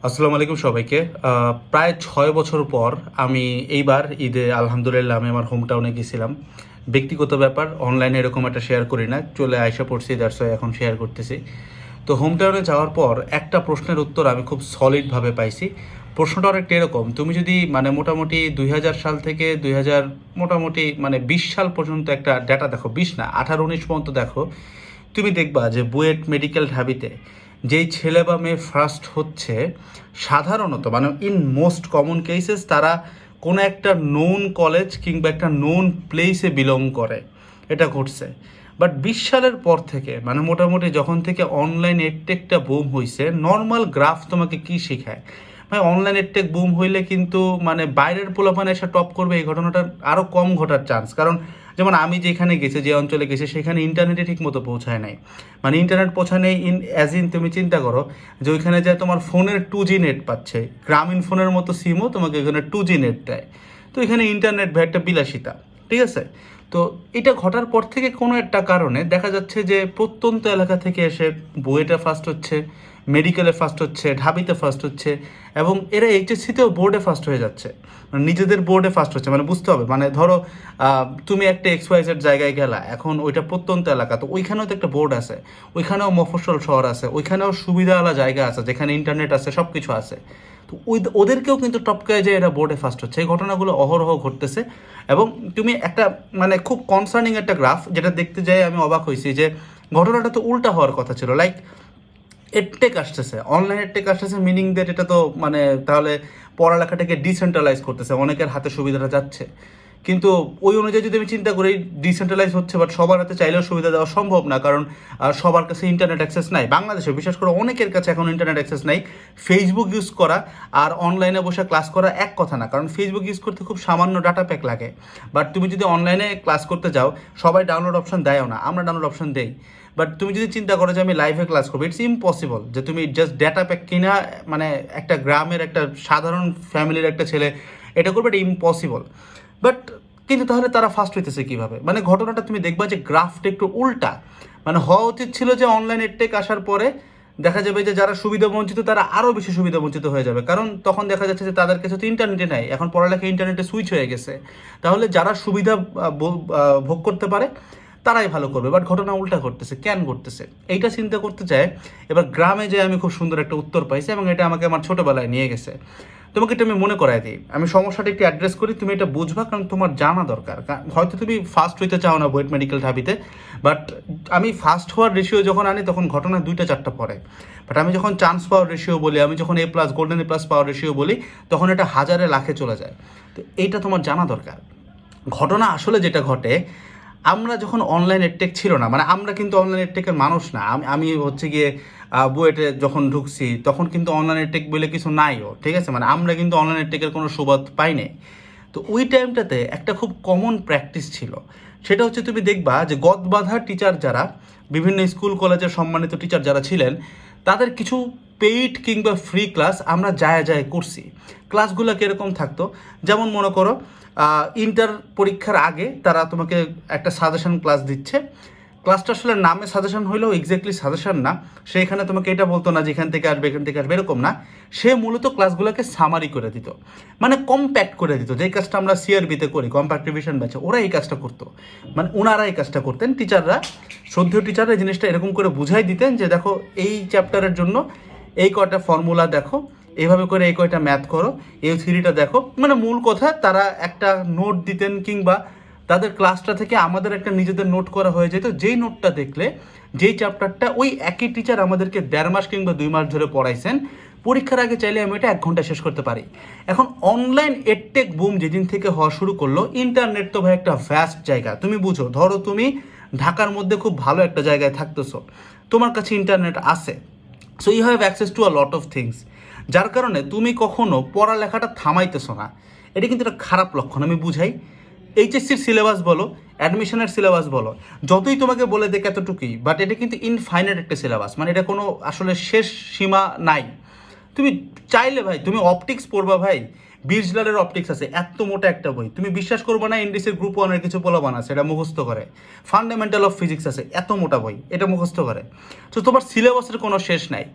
আসসালামু আলাইকুম সবাইকে। প্রায় 6 বছর পর আমি এইবার ঈদে আলহামদুলিল্লাহ আমি আমার হোম টাউনে গেছিলাম। ব্যক্তিগত ব্যাপার, অনলাইনে এরকম একটা শেয়ার করি না, চলে আইসা পড়ছি, দ্যাটস ওয়াই এখন শেয়ার করতেছি। তো হোম টাউনে যাওয়ার পর একটা প্রশ্নের উত্তর আমি খুব সলিডভাবে পাইছি। প্রশ্নটা অনেকটা এরকম: তুমি যদি মোটামুটি 2000 সাল থেকে 2000 মোটামুটি 20 সাল পর্যন্ত একটা ডেটা দেখো, 20 না 18-19 পর্যন্ত দেখো, তুমি দেখবা যে বুয়েট মেডিকেল ঢাবিতে যেই ছেলে বা মেয়ে ফার্স্ট হচ্ছে, সাধারণত ইন মোস্ট কমন কেসেস তারা কোনো একটা নোন কলেজ কিংবা একটা নোন প্লেসে বিলং করে। এটা ঘটছে। বাট 20 সালের পর থেকে মোটামুটি যখন থেকে অনলাইন এডটেকটা বুম হয়েছে, নর্মাল গ্রাফ তোমাকে কি শেখায়? অনলাইন এডটেক বুম হইলে কিন্তু বাইরের পোলাপানে এসে টপ করবে, এই ঘটনাটা আরও কম ঘটার চান্স। কারণ যেমন আমি যেখানে গেছি, যে অঞ্চলে গেছি, সেখানে ইন্টারনেটে ঠিক মতো পৌঁছায় নাই। ইন্টারনেট পৌঁছায় নেই তুমি চিন্তা করো যে ওইখানে যে তোমার ফোনের 2G নেট পাচ্ছে, গ্রামীণ ফোনের মতো সিমও তোমাকে এখানে 2G নেট দেয়। তো এখানে ইন্টারনেট ভাই একটা বিলাসিতা, ঠিক আছে? তো এটা ঘটার পর থেকে কোনো একটা কারণে দেখা যাচ্ছে যে প্রত্যন্ত এলাকা থেকে এসে বুয়েটে ফার্স্ট হচ্ছে, মেডিকেলে ফার্স্ট হচ্ছে, ঢাবিতে ফার্স্ট হচ্ছে, এবং এরা এইচএসসিতেও বোর্ডে ফার্স্ট হয়ে যাচ্ছে। নিজেদের বোর্ডে ফার্স্ট হচ্ছে। বুঝতে হবে, ধরো তুমি একটা XYZ জায়গায় গেলা, এখন ওইটা প্রত্যন্ত এলাকা, তো ওইখানেও তো একটা বোর্ড আছে, ওইখানেও মফস্বল শহর আছে, ওইখানেও সুবিধাওয়ালা জায়গা আছে যেখানে ইন্টারনেট আছে, সব কিছু আছে। তো ওদেরকেও কিন্তু টপকায় যে এরা বোর্ডে ফার্স্ট হচ্ছে। এই ঘটনাগুলো অহরহ ঘটতেছে। এবং তুমি একটা খুব কনসার্নিং একটা গ্রাফ যেটা দেখতে যাই আমি অবাক হয়েছি, যে ঘটনাটা তো উল্টা হওয়ার কথা ছিল। লাইক এডটেক আসতেছে, অনলাইন এডটেক আসতেছে, মিনিং দ্যাট এটা তো তাহলে পড়ালেখাটাকে ডিসেন্ট্রালাইজ করতেছে, অনেকের হাতে সুবিধাটা যাচ্ছে। কিন্তু ওই অনুযায়ী যদি আমি চিন্তা করি, ডিসেন্ট্রালাইজ হচ্ছে, বাট সবার হাতে চাইলেও সুবিধা দেওয়া সম্ভব না, কারণ সবার কাছে ইন্টারনেট অ্যাক্সেস নাই। বাংলাদেশে বিশেষ করে অনেকের কাছে এখন ইন্টারনেট অ্যাক্সেস নাই। ফেসবুক ইউজ করা আর অনলাইনে বসে ক্লাস করা এক কথা না, কারণ ফেসবুক ইউজ করতে খুব সামান্য ডাটা প্যাক লাগে। বাট তুমি যদি অনলাইনে ক্লাস করতে যাও, সবাই ডাউনলোড অপশন দেয়ও না, আমরা ডাউনলোড অপশন দেই। বাট তুমি যদি চিন্তা করো যে আমি লাইভে ক্লাস করবো, ইটস ইম্পসিবল যে তুমি জাস্ট ডেটা প্যাক কিনা একটা গ্রামের একটা সাধারণ ফ্যামিলির একটা ছেলে এটা করবে, এটা ইম্পসিবল। বাট কিন্তু তাহলে তারা ফার্স্ট হইতেছে কীভাবে? ঘটনাটা তুমি দেখবা যে গ্রাফটা একটু উল্টা। হওয়া উচিত ছিল যে অনলাইন এডটেক আসার পরে দেখা যাবে যে যারা সুবিধা বঞ্চিত তারা আরও বেশি সুবিধা বঞ্চিত হয়ে যাবে, কারণ তখন দেখা যাচ্ছে যে তাদের কাছে তো ইন্টারনেটে নাই, এখন পড়ালেখা ইন্টারনেটে সুইচ হয়ে গেছে। তাহলে যারা সুবিধা ভোগ করতে পারে তারাই ভালো করবে। বাট ঘটনা উল্টা ঘটতেছে, কেন ঘটতেছে এইটা চিন্তা করতে চায়। এবার গ্রামে যে আমি খুব সুন্দর একটা উত্তর পাইছি, এবং এটা আমাকে আমার ছোটোবেলায় নিয়ে গেছে। তোমাকে এটা আমি মনে করাই দিই, আমি সমস্যাটা একটু অ্যাড্রেস করি, তুমি এটা বুঝবা, কারণ তোমার জানা দরকার। হয়তো তুমি ফার্স্ট হইতে চাও না বুয়েট মেডিকেল ঢাবিতে, বাট আমি ফার্স্ট হওয়ার রেশিও যখন আনি তখন ঘটনা 2টা 4টা পড়ে। বাট আমি যখন চান্স পাওয়ার রেশিও বলি, আমি যখন A+ golden A+ power ratio বলি, তখন এটা হাজারে লাখে চলে যায়। তো এইটা তোমার জানা দরকার। ঘটনা আসলে যেটা ঘটে, আমরা যখন অনলাইন এডটেক ছিল না, আমরা কিন্তু অনলাইন এডটেকের মানুষ না। আমি হচ্ছে গিয়ে বুয়েটে যখন ঢুকছি তখন কিন্তু অনলাইন এডটেক বলে কিছু নাইও, ঠিক আছে? আমরা কিন্তু অনলাইন এডটেকের কোনো সুবাদ পাই নাই। তো ওই টাইমটাতে একটা খুব কমন প্র্যাকটিস ছিল, সেটা হচ্ছে তুমি দেখবা যে গদবাঁধা টিচার যারা, বিভিন্ন স্কুল কলেজের সম্মানিত টিচার যারা ছিলেন, তাদের কিছু পেইড কিংবা ফ্রি ক্লাস আমরা যায় যায় করছি। ক্লাসগুলো কীরকম থাকতো? যেমন মনে করো ইন্টার পরীক্ষার আগে তারা তোমাকে একটা সাজেশন ক্লাস দিচ্ছে। ক্লাসটা আসলে নামে সাজেশন হইলেও এক্স্যাক্টলি সাজেশন না, সেইখানে তোমাকে এটা বলতো না যে এখান থেকে আসবে এখান থেকে আসবে, এরকম না। সে মূলত ক্লাসগুলোকে সামারি করে দিত, কম্প্যাক্ট করে দিত। যেই কাজটা আমরা CRB-তে করি, কম্প্যাক্ট রিভিশন ব্যাচে, ওরা এই কাজটা করতো। ওনারা এই কাজটা করতেন, টিচাররা, শ্রদ্ধেয় টিচাররা এই জিনিসটা এরকম করে বুঝাই দিতেন যে দেখো এই চ্যাপ্টারের জন্য এই কয়টা ফর্মুলা দেখো, এইভাবে করে এই কয়টা ম্যাথ করো, এই থিওরিটা দেখো। মূল কথা তারা একটা নোট দিতেন, কিংবা তাদের ক্লাসটা থেকে আমাদের একটা নিজেদের নোট করা হয়ে যেত, যেই নোটটা দেখলে যেই চ্যাপ্টারটা ওই একই টিচার আমাদেরকে 1.5 মাস কিংবা 2 মাস ধরে পড়াইছেন, পরীক্ষার আগে চাইলে আমি এটা 1 ঘন্টা শেষ করতে পারি। এখন অনলাইন এডটেক বুম যেদিন থেকে হওয়া শুরু করলো, ইন্টারনেট তো ভাই একটা ভ্যাস্ট জায়গা। তুমি বুঝো, ধরো তুমি ঢাকার মধ্যে খুব ভালো একটা জায়গায় থাকতেছো, তোমার কাছে ইন্টারনেট আছে, so you have access to a lot of things, যার কারণে তুমি কখনো পড়ালেখাটা থামাইতেছো না। এটা কিন্তু একটা খারাপ লক্ষণ, আমি বুঝাই। HSC-র সিলেবাস বলো, অ্যাডমিশনের সিলেবাস বলো, যতই তোমাকে বলে দেখ এতটুকুই, বাট এটা কিন্তু ইনফাইনাইট একটা সিলেবাস, এটা কোনো আসলে শেষ সীমা নাই। তুমি চাইলে ভাই তুমি অপটিক্স পড়বা, ভাই বিরজলালের অপটিক্স আছে, এত মোটা একটা বই, তুমি বিশ্বাস করবো না, ইন্ডিসের গ্রুপ 1-এর কিছু পোলাপান আছে এটা মুখস্থ করে। ফান্ডামেন্টাল অফ ফিজিক্স আছে, এত মোটা বই, এটা মুখস্থ করে। তো তোমার সিলেবাসের কোনো শেষ নাই।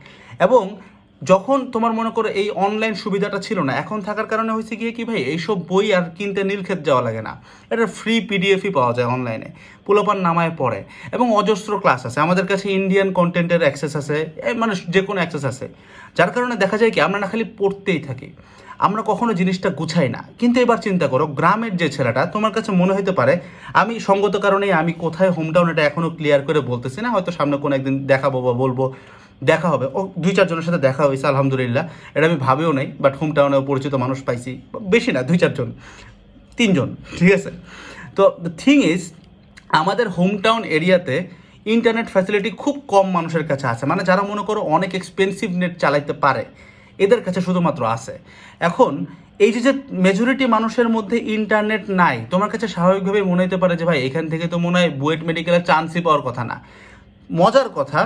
এবং যখন তোমার মনে করো এই অনলাইন সুবিধাটা ছিল না, এখন থাকার কারণে হয়েছে গিয়ে কি ভাই, এইসব বই আর কিনতে নীলক্ষেত যাওয়া লাগে না, এটা ফ্রি পিডিএফই পাওয়া যায় অনলাইনে, পোলাপান নামায় পড়ে, এবং অজস্র ক্লাস আছে, আমাদের কাছে ইন্ডিয়ান কন্টেন্টের অ্যাক্সেস আছে, মানে যে কোনো অ্যাক্সেস আছে, যার কারণে দেখা যায় কি আমরা না খালি পড়তেই থাকি, আমরা কখনো জিনিসটা গুছাই না। কিন্তু এবার চিন্তা করো, গ্রামের যে ছেলেটা, তোমার কাছে মনে হতে পারে, আমি সঙ্গত কারণে আমি কোথায় হোমটাউন এটা এখনও ক্লিয়ার করে বলতেছি না, হয়তো সামনে কোনো একদিন দেখাবো বা বলবো, দেখা হবে। ও 2-4 জনের সাথে দেখা হয়েছে আলহামদুলিল্লাহ, এটা আমি ভাবেও নাই, বাট হোমটাউনেও পরিচিত মানুষ পাইছি, বেশি না 2-4 জন, 3 জন, ঠিক আছে। তো দ্য থিং ইজ, আমাদের হোমটাউন এরিয়াতে ইন্টারনেট ফ্যাসিলিটি খুব কম মানুষের কাছে আছে, মানে যারা মনে করো অনেক এক্সপেন্সিভ নেট চালাইতে পারে, এদের কাছে শুধুমাত্র আছে। এখন এই যে মেজরিটি মানুষের মধ্যে ইন্টারনেট নাই, তোমার কাছে স্বাভাবিকভাবেই মনে হতে পারে যে ভাই এখান থেকে তো মনে হয় বুয়েট মেডিকেলের চান্সই পাওয়ার কথা না। মজার কথা,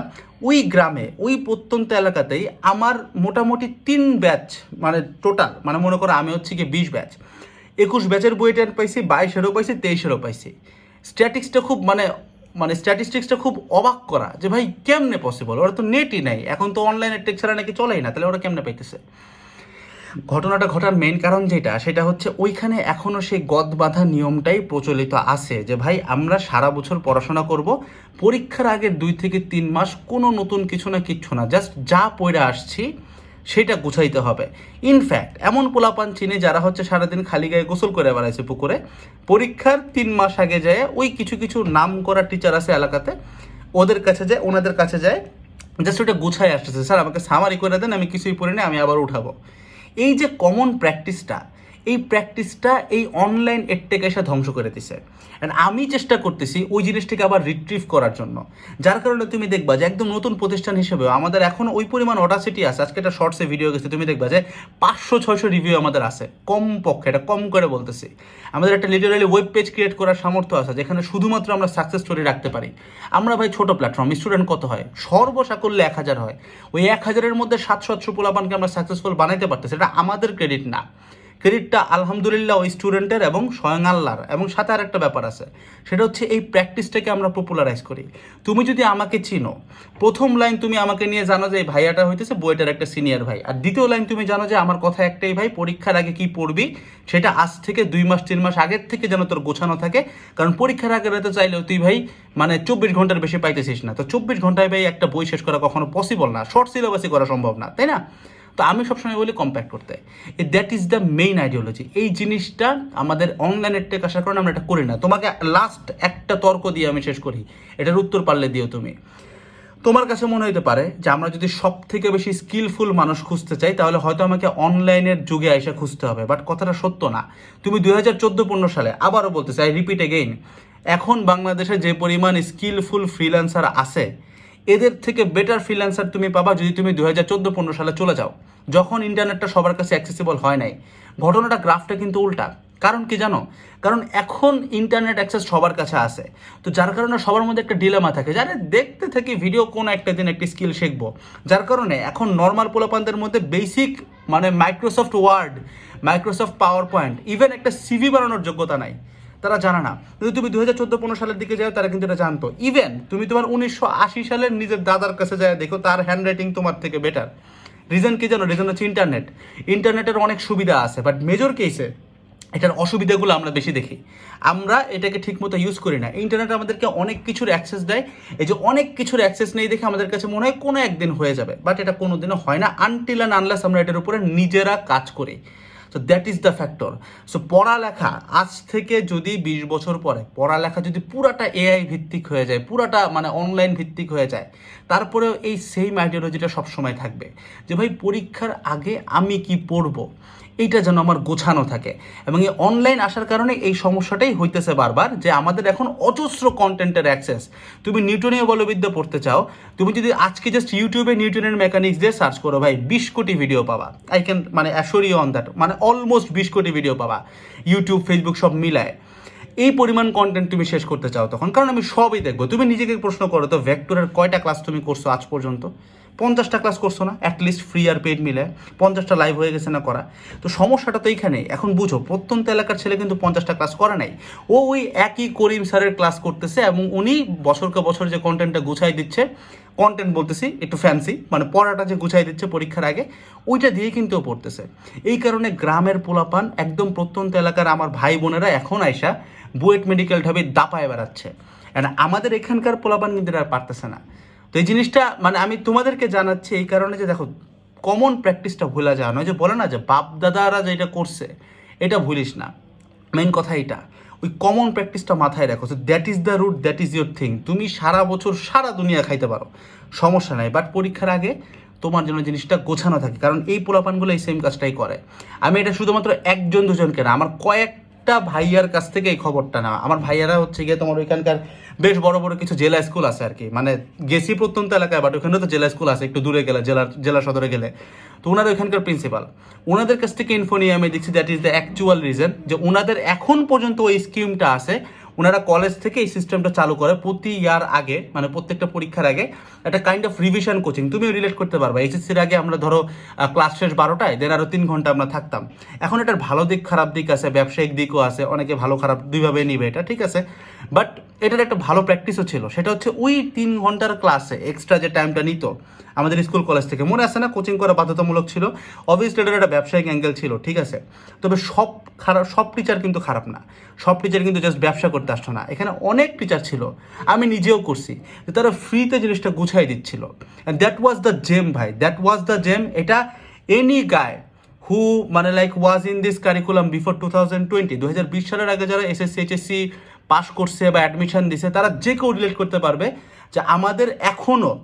ওই গ্রামে ওই প্রত্যন্ত এলাকাতেই আমার মোটামুটি 3 ব্যাচ, মানে টোটাল, মানে মনে করো আমি হচ্ছে কি 20 ব্যাচ, 21 ব্যাচের বইটা পাইছি, 22-এরও পাইছি, 23-এরও পাইছি। স্ট্যাটিক্সটা খুব মানে স্ট্যাটিস্টিক্সটা খুব অবাক করা, যে ভাই কেমনে পসিবল, ওরা তো নেটই নাই, এখন তো অনলাইনের টেক ছাড়া নাকি চলেই না, তাহলে ওরা কেমনে পাইতেছে। ঘটনাটা ঘটার মেইন কারণ সেটা হচ্ছে ওইখানে এখনও সেই গদ বাঁধা নিয়মটাই প্রচলিত আছে, যে ভাই আমরা সারা বছর পড়াশোনা করব, পরীক্ষার আগের 2 থেকে 3 মাস কোনো নতুন কিছু না কিচ্ছু না, জাস্ট যা পড়ে আসছি সেটা গুছাইতে হবে। ইনফ্যাক্ট এমন পোলাপান চিনি যারা হচ্ছে সারাদিন খালি গায়ে গোসল করে বেড়াইছে পুকুরে, পরীক্ষার 3 মাস আগে যায় ওই কিছু কিছু নাম করা টিচার আছে এলাকাতে, ওনাদের কাছে যায়, জাস্ট ওটা গুছাই আসতেছে, স্যার আমাকে সামারি করে দেন, আমি কিছুই পড়ি না, আমি আবার উঠাবো। এই যে কমন প্র্যাকটিসটা, এই প্র্যাকটিসটা এই অনলাইন এডটেক এসে ধ্বংস করে দিছে। অ্যান্ড আমি চেষ্টা করতেছি ওই জিনিসটাকে আবার রিট্রিভ করার জন্য, যার কারণে তুমি দেখবা যে একদম নতুন প্রতিষ্ঠান হিসেবেও আমাদের এখন ওই পরিমাণ অডাসিটি আছে। আজকে একটা শর্টসে ভিডিও গেছে, তুমি দেখবা যে 500-600 রিভিউ আমাদের আছে, কম পক্ষে, এটা কম করে বলতেছি। আমাদের একটা লিটারালি ওয়েব পেজ ক্রিয়েট করার সামর্থ্য আছে, যেখানে শুধুমাত্র আমরা সাকসেস স্টোরি রাখতে পারি। আমরা ভাই ছোট প্ল্যাটফর্ম, স্টুডেন্ট কত হয়, সর্বসাকল্যে 1000 হয়, ওই 1000-এর মধ্যে 700 পোলাপানকে আমরা সাকসেসফুল বানাইতে পারতেছি, এটা আমাদের ক্রেডিট না, ক্রেডিটটা আলহামদুলিল্লাহ ওই স্টুডেন্টের এবং স্বয়ং আল্লাহর। এবং সাথে আর একটা ব্যাপার আছে, সেটা হচ্ছে এই প্র্যাকটিসটাকে আমরা পপুলারাইজ করি। তুমি যদি আমাকে চিনো, প্রথম লাইন তুমি আমাকে নিয়ে জানো যে এই ভাইয়াটা হইতেছে বইটার একটা সিনিয়র ভাই, আর দ্বিতীয় লাইন তুমি জানো যে আমার কথা একটাই ভাই, পরীক্ষার আগে কি পড়বি সেটা আজ থেকে 2 মাস 3 মাস আগের থেকে যেন তোর গোছানো থাকে, কারণ পরীক্ষার আগে রাতে চাইলেও তুই ভাই মানে 24 ঘন্টার বেশি পাইতেছিস না, তো 24 ঘন্টায় ভাই একটা বই শেষ করা কখনো পসিবল না, শর্ট সিলেবাসই করা সম্ভব না, তাই না? তো আমি সবসময় বলি কম্প্যাক্ট করতে, that is the main ideology. এই জিনিসটা আমাদের অনলাইনের টেক আসার কারণে আমরা এটা করি না। তোমাকে লাস্ট একটা তর্ক দিয়ে আমি শেষ করি, এটার উত্তর পারলে দিও তুমি। তোমার কাছে মনে হতে পারে যে আমরা যদি সব থেকে বেশি স্কিলফুল মানুষ খুঁজতে চাই, তাহলে হয়তো আমাকে অনলাইনের যুগে এসে খুঁজতে হবে, বাট কথাটা সত্য না। তুমি 2014-15 সালে, আবারও বলতেছি, আই রিপিট এগেইন, এখন বাংলাদেশে যে পরিমাণ স্কিলফুল ফ্রিল্যান্সার আছে, এদের থেকে বেটার ফ্রিল্যান্সার তুমি পাবা যদি তুমি 2014-15 সালে চলে যাও, যখন ইন্টারনেটটা সবার কাছে অ্যাক্সেসিবল হয় নাই। ঘটনাটা গ্রাফটা কিন্তু উল্টা। কারণ কি জানো? কারণ এখন ইন্টারনেট অ্যাক্সেস সবার কাছে আছে, তো যার কারণে সবার মধ্যে একটা ডিলেমা থাকে, যারা দেখতে থাকি ভিডিও কোন একটা দিন একটি স্কিল শিখবো, যার কারণে এখন নর্মাল পোলাপানদের মধ্যে বেসিক মানে Microsoft Word, Microsoft PowerPoint, even একটা সিভি বানানোর যোগ্যতা নাই, তারা জানা না। যদি তুমি 2014-15 সালের দিকে যাও, তারা কিন্তু এটা জানতো। ইভেন তুমি তোমার 1980 সালের নিজের দাদার কাছে যায় দেখো, তার হ্যান্ড রাইটিং তোমার থেকে বেটার। রিজন কি জানো? রিজন হচ্ছে ইন্টারনেটের অনেক সুবিধা আছে, বাট মেজর কেসে এটার অসুবিধাগুলো আমরা বেশি দেখি, আমরা এটাকে ঠিকমতো ইউজ করি না। ইন্টারনেট আমাদেরকে অনেক কিছুর অ্যাক্সেস দেয়, এই যে অনেক কিছুর অ্যাক্সেস নেই দেখে আমাদের কাছে মনে হয় কোনো একদিন হয়ে যাবে, বাট এটা কোনো দিনও হয় না আনটিল অ্যান্ড আনলেস আমরা এটার উপরে নিজেরা কাজ করি। So that is the factor. So পড়ালেখা আজ থেকে যদি 20 বছর পরে পড়ালেখা যদি পুরাটা এআই ভিত্তিক হয়ে যায়, পুরাটা মানে অনলাইন ভিত্তিক হয়ে যায়, তারপরেও এই সেম আইডিওলজিটা সবসময় থাকবে যে ভাই পরীক্ষার আগে আমি কি পড়বো, এইটা যেন আমার গোছানো থাকে। এবং এই অনলাইন আসার কারণে এই সমস্যাটাই হইতেছে বারবার, যে আমাদের এখন অজস্র কন্টেন্টের অ্যাক্সেস। তুমি নিউটনীয় বলবিদ্যা পড়তে চাও, তুমি যদি আজকে জাস্ট ইউটিউবে নিউটনের মেকানিক্স দিয়ে সার্চ করো, ভাই 20 কোটি ভিডিও পাবা। আই ক্যান মানে অ্যাসিওর ইউ অন দ্যাট, মানে অলমোস্ট 20 কোটি ভিডিও পাবা, ইউটিউব ফেসবুক সব মিলায়। এই পরিমাণ কন্টেন্ট তুমি শেষ করতে চাও তখন, কারণ আমি সবই দেখবো। তুমি নিজেকে প্রশ্ন করো তো, ভেক্টরের কয়টা ক্লাস তুমি করছো আজ পর্যন্ত? 50টা ক্লাস করছো না অ্যাটলিস্ট ফ্রি আর পেড মিলে, 50টা লাইভ হয়ে গেছে না করা। তো সমস্যাটা তো এইখানে। এখন বুঝো, প্রত্যন্ত এলাকার ছেলে কিন্তু 50টা ক্লাস করে নাই, ও ওই একই করিম স্যারের ক্লাস করতেছে এবং উনি বছরকে বছর যে কন্টেন্টটা গুছাই দিচ্ছে, কন্টেন্ট বলতেছি একটু ফ্যান্সি, মানে পড়াটা যে গুছাই দিচ্ছে পরীক্ষার আগে, ওইটা দিয়ে কিন্তু ও পড়তেছে। এই কারণে গ্রামের পোলাপান, একদম প্রত্যন্ত এলাকার আমার ভাই বোনেরা এখন আইসা বুয়েট মেডিকেল ঢাবে দাপায় বেড়াচ্ছে। আমাদের এখানকার পোলাপান কিন্তু এটা আর পারতেছে না। তো এই জিনিসটা মানে আমি তোমাদেরকে জানাচ্ছি এই কারণে যে দেখো, কমন প্র্যাকটিসটা ভুলা যায় না। ওই যে বলে না যে বাপ দাদারা যেটা করছে এটা ভুলিস না, মেন কথা এটা। ওই কমন প্র্যাকটিসটা মাথায় রাখো, that is the root, that is your thing. তুমি সারা বছর সারা দুনিয়া খাইতে পারো, সমস্যা নাই, বাট পরীক্ষার আগে তোমার জন্য জিনিসটা গোছানো থাকে। কারণ এই পোলাপানগুলো এই সেম কাজটাই করে। আমি এটা শুধুমাত্র একজন দুজনকে না, আমার কয়েকটা ভাইয়ার কাছ থেকে এই খবরটা নেওয়া। আমার ভাইয়ারা হচ্ছে গিয়ে তোমার ওইখানকার বেশ বড় বড় কিছু জেলা স্কুল আছে আর কি, মানে গেছি প্রত্যন্ত এলাকায়, বাট ওখানে তো জেলা স্কুল আছে একটু দূরে গেলে, জেলা সদরে গেলে। তো ওনারা ওইখানকার প্রিন্সিপাল, ওনাদের কাছ থেকে ইনফো নিয়ে আমি দেখছি that is the actual reason যে ওনাদের এখন পর্যন্ত ওই স্কিমটা আছে। ওনারা কলেজ থেকে এই সিস্টেমটা চালু করে প্রতি ইয়ার আগে, মানে প্রত্যেকটা পরীক্ষার আগে একটা কাইন্ড অফ রিভিশন কোচিং। তুমিও রিলেট করতে পারবা, এইচএসসির আগে আমরা ধরো ক্লাস শেষ 12টায়, দেন আরও 3 ঘন্টা আমরা থাকতাম। এখন এটার ভালো দিক খারাপ দিক আছে, ব্যবসায়িক দিকও আছে, অনেকে ভালো খারাপ দুইভাবে নিবে এটা, ঠিক আছে। বাট এটার একটা ভালো প্র্যাকটিসও ছিল, সেটা হচ্ছে ওই 3 ঘন্টার ক্লাসে এক্সট্রা যে টাইমটা নিত আমাদের স্কুল কলেজ থেকে, মনে আছে না, কোচিং করা বাধ্যতামূলক ছিল। অবভিয়াসলি এটার একটা ব্যবসায়িক অ্যাঙ্গেল ছিল, ঠিক আছে। তবে সব টিচার কিন্তু খারাপ না, সব টিচার কিন্তু জাস্ট ব্যবসা করতে আসতো না। এখানে অনেক টিচার ছিল, আমি নিজেও করছি, যে তারা ফ্রিতে জিনিসটা গুছাই দিচ্ছিল। অ্যান্ড দ্যাট ওয়াজ দ্য জেম ভাই, দ্যাট ওয়াজ দ্য জেম। এটা এনি গায় হু মানে like was in this curriculum before 2020 সালের আগে যারা এসএসসি এইচএসসি পাস করছে বা অ্যাডমিশন দিছে, তারা যে কেউ রিলেট করতে পারবে যে আমাদের এখনও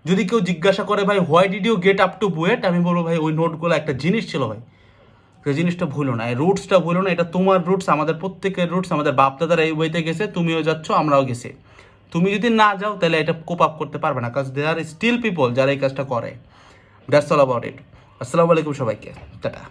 যদি কেউ জিজ্ঞাসা করে ভাই why did you get up to BUET, আমি বলবো ভাই ওই নোটগুলো একটা জিনিস ছিল ভাই। সেই জিনিসটা ভুলো না, এই রুটসটা ভুলো না। এটা তোমার রুটস, আমাদের প্রত্যেকের রুটস। আমাদের বাপ দাদারা এই বইতে গেছে, তুমিও যাচ্ছ, আমরাও গেছি। তুমি যদি না যাও তাহলে এটা কোপ আপ করতে পারবে না, কাজ দে আর স্টিল পিপল যারা এই কাজটা করে। That's all about it. আসসালামু আলাইকুম সবাইকে, টাটা।